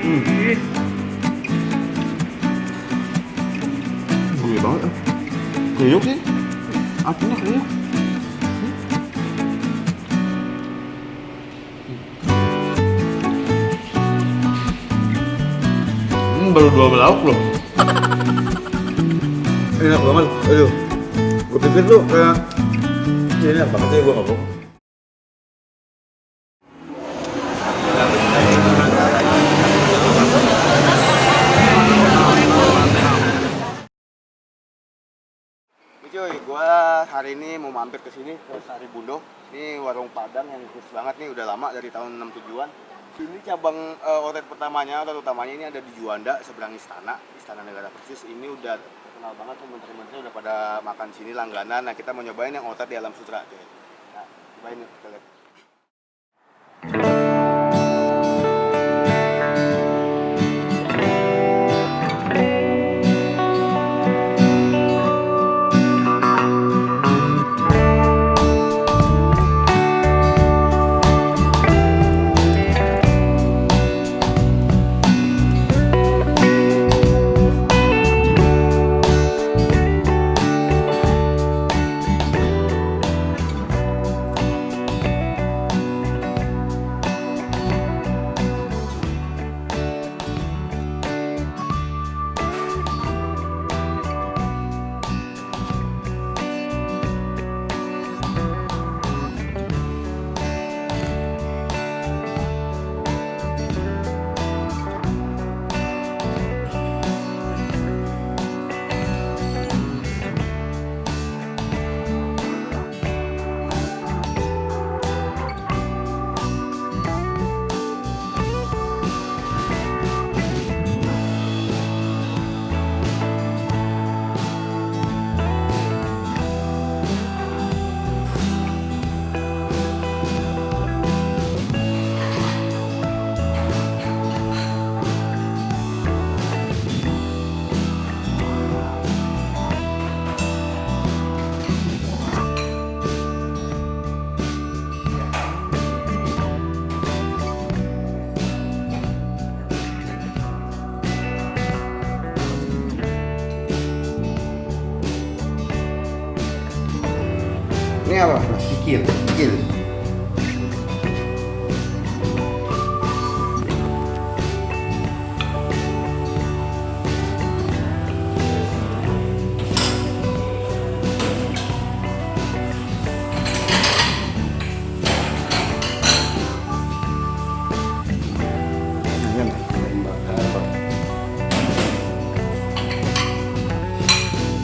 Ih, gurih banget. Kriuk sih. Artinya kriuk. Baru 2 lauk loh. Enak banget. Aduh. Gue pikir tuh kayak ini enak banget ya gue ngomong. Cuy, gue hari ini mau mampir ke sini ke Sari Bundo. Ini warung Padang yang khusus banget nih, udah lama dari tahun 67-an. Ini cabang outlet pertamanya atau utamanya ini ada di Juanda seberang Istana Negara Persis. Ini udah terkenal banget tuh, menteri-menteri udah pada makan sini langganan. Nah, kita mau nyobain yang outlet di Alam Sutra, cuy. Nah, cobain yuk kita lihat. Ini apa? Kikil. Kikil.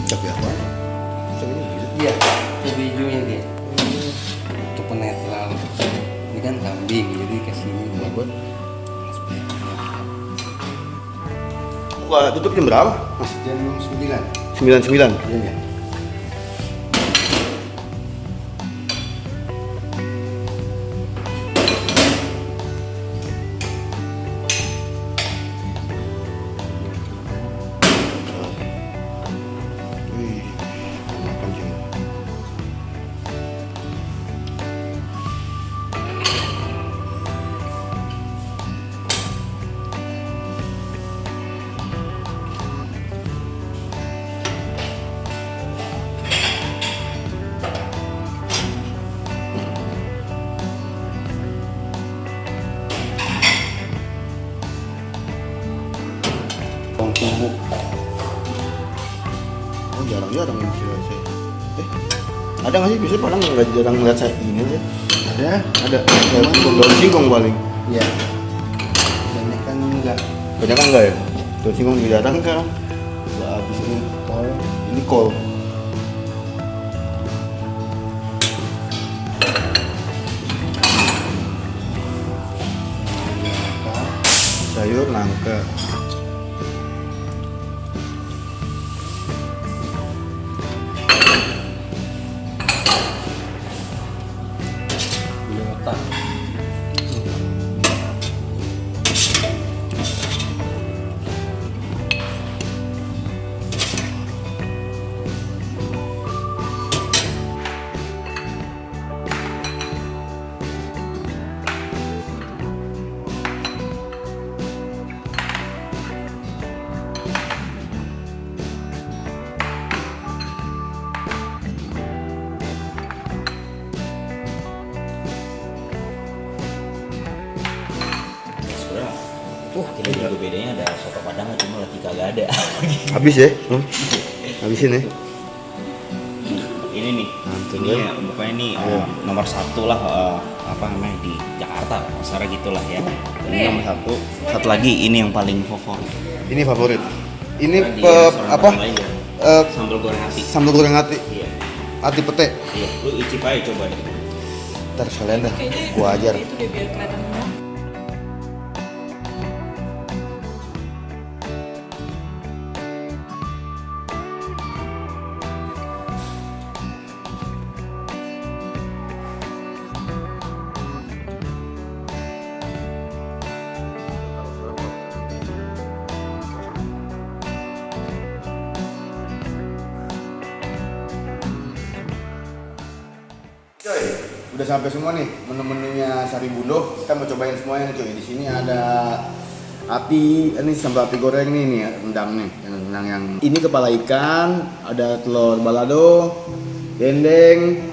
Cabai apa? Cabainya gitu. Iya, cabai hijaunya dia. Untuk penetral. Ini kan kambing, jadi kesini buat Buka tutup jam berapa? Mas? jam 9. 99. Iya. Wih, makan sih. Bawang tubuh. Oh, jarang-jarang sih saya. Ada nggak sih? Biasanya Padang nggak jarang ngeliat saya ini aja. Ada? Ada. Kayak daun singkong paling. Iya. Banyak kan enggak. Banyak kan nggak ya? Daun singkong juga jarang kan? Wah, habis ini Kol. ini kol. Sayur nangka. Gula otak. Kita juga bedanya ada soto Padang cuma lagi kagak ada. Habis ya? Habisin ya? Ini nih, Mantul, ini ya. ya, pokoknya nih nomor satu lah apa namanya di Jakarta, kasarnya gitulah ya. Dan ini nomor satu. Satu lagi ini yang paling favorit. Ini favorit. Ini Di restoran apa? Padang lain ya. Sambal goreng hati. Sambal goreng hati. Iya, Hati pete. iya. Lu icip aja coba deh. Ntar sekalian dah. Gua ajar. Itu deh biar kelihatan semua. Coy, udah sampai semua nih menu-menunya Sari Bundo. Kita mau cobain semuanya nih coy. Di sini ada hati, ini sambal hati goreng nih rendang nih, yang rendang yang ini kepala ikan, ada telur balado, dendeng,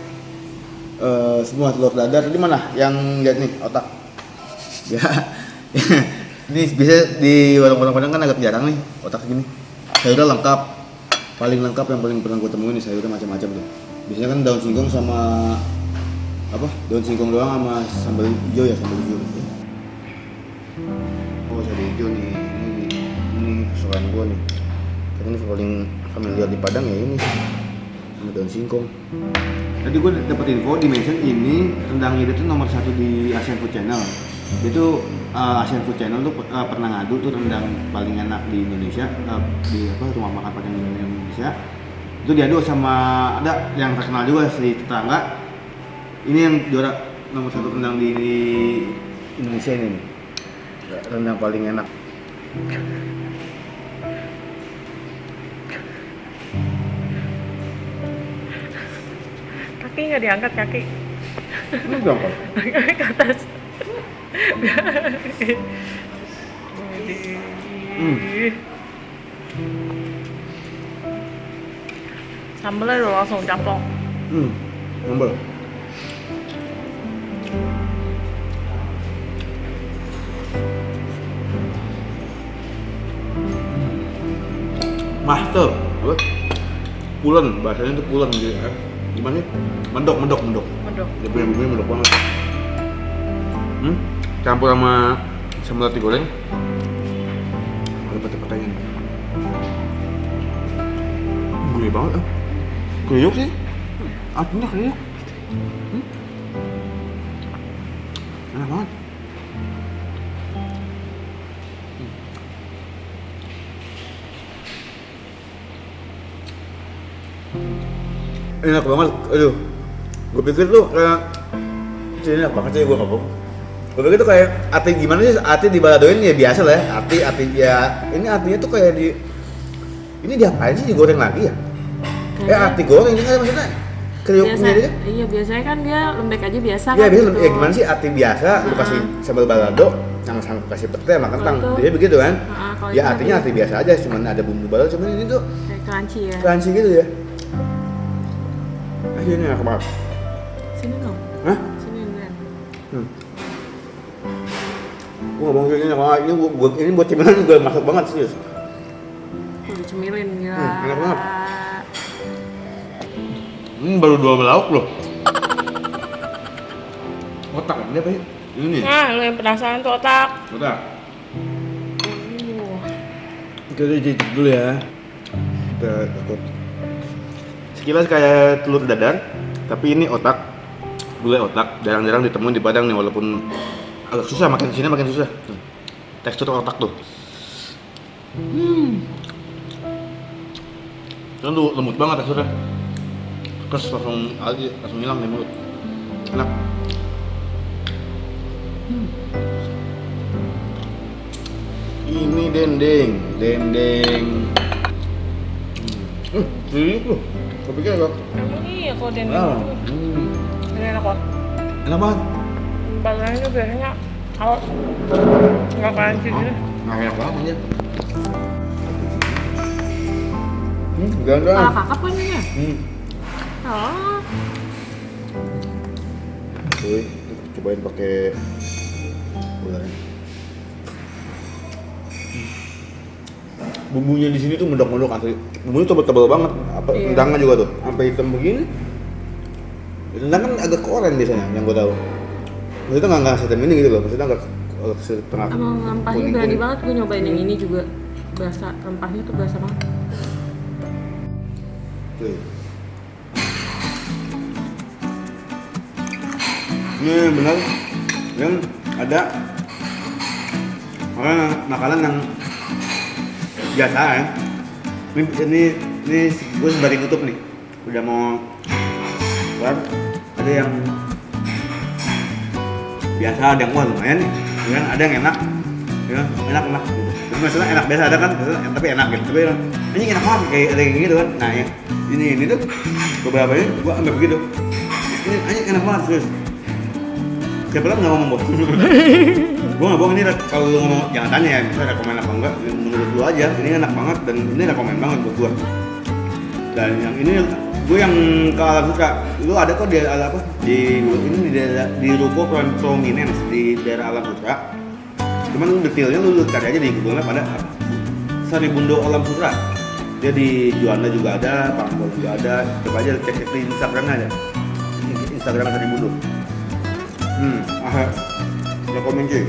semua telur dadar. Di mana? Yang lihat nih otak. Ya, ini biasa di warung-warung Padang kan agak jarang nih otak gini. Sayurnya lengkap, paling lengkap yang paling pernah gue temuin nih sayurnya macam-macam tuh. Biasanya kan daun singkong sama apa? Daun singkong doang sama sambal hijau ya, sambal hijau. Oh, sambal hijau nih. Ini kesukaan gua nih. Karena ini paling familiar di Padang ya ini. Sama daun singkong. Tadi gua dapat info di mention ini rendang itu tuh nomor 1 di Asian Food Channel. Itu Asian Food Channel tuh pernah ngadu tuh rendang paling enak di Indonesia, di apa rumah makan Padang di Indonesia. Itu diadu sama ada yang terkenal juga di tetangga. Ini yang juara nomor 1 rendang di Indonesia ini nih. Rendang paling enak. Kaki nggak diangkat kaki. Ini berapa? Ke atas. Sambalnya udah langsung caplok. Sambal. Master, apa? Pulen, bahasanya itu pulen gitu ya. Gimana sih? Mendok. Mendok. Dia punya bumbunya mendok banget. Campur sama sambal hati goreng. Ada pete-petenya. Gurih banget ah. Kriuk sih. Artinya kriuk. Enak banget. Enak banget, aduh. Gue pikir tuh kayak ini enak banget sih gue ngomong. Gue pikir tuh kayak ati gimana sih, ati dibaladoin ya biasa lah ya. Ati ya, ini artinya tuh kayak di ini diapain sih, digoreng lagi ya? Ati goreng ini kan maksudnya kriuknya dia. Iya, biasanya kan dia lembek aja biasa Iya, kan. biasa gitu. ya gimana sih ati biasa, lu kasih sambal balado, sama kasih pete sama kentang. Kalau itu- Dia begitu kan? kalau Ya itu artinya lebih- ati biasa aja, cuman ada bumbu balado, cuman ini tuh Kayak crunchy ya. crunchy gitu ya. Ini enak banget. Sini dong. Hah? Sini lihat. Gue ngomong kayak gini, ini buat cemilan gue masak banget serius. Udah cemilin gila. Enak banget. Ini baru 2 lauk loh. Otak ini apa ya? Ini nih. Nah, lu yang penasaran tuh otak. Otak. Kita cicip dulu ya. Kita takut. Sekilas kayak telur dadar, tapi ini otak. Gulai otak, jarang-jarang ditemuin di Padang nih, walaupun agak susah, makin kesini makin susah. Tekstur otak tuh. Kan tuh lembut banget teksturnya. Terus langsung hilang di mulut. Enak. Ini dendeng. Ini loh. Gue pikir agak. Emang iya kok dendeng Ah, itu. Ini enak kok. enak banget. Badannya tuh biasanya kalau nggak crunchy gitu. Nah, enak banget aja. Jangan. Malah kakap kan ini ya? Oh. Oke, cobain pakai gulanya. bumbunya di sini tuh mendok-mendok asli. Bumbunya tebal-tebal banget. Apa Iya. rendangnya juga tuh, sampai hitam begini. Rendang kan agak koren biasanya, yang gue tahu. Maksudnya nggak hitam ini gitu loh, maksudnya agak setengah. Emang rempahnya kuning-kuning. berani banget, gue nyobain yang ini juga berasa, rempahnya tuh berasa banget. Tuh. Ini benar yang ada makanan yang biasa ya. Ini gue sembari tutup nih. Udah mau keluar. Ada yang biasa, ada yang wah lumayan nih. Kemudian ada yang enak. Ya, enak gitu. Tapi maksudnya enak biasa ada kan, maksudnya, tapi enak gitu. Tapi ini enak banget kayak ada yang gitu kan. Nah, yang ini tuh beberapa ini gua ambil begitu. Ini enak banget terus. Siapa nggak ngomong bos? Gua nggak bohong ini kalau lu ngomong jangan tanya ya, misalnya rekomen apa enggak, menurut lu aja ini enak banget dan ini rekomen banget buat gua. Dan yang ini gue yang ke Alam Sutra, lu ada kok di apa ini di ruko Prominence di daerah Alam Sutra. Cuman detailnya lu cari aja di Google Map, ada Saribundo Alam Sutra. Dia di Juanda juga ada, Pangkol juga ada. Coba aja cek di Instagramnya ada. Instagram Saribundo. Rekomen cuy.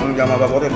Yang jamaah favorit.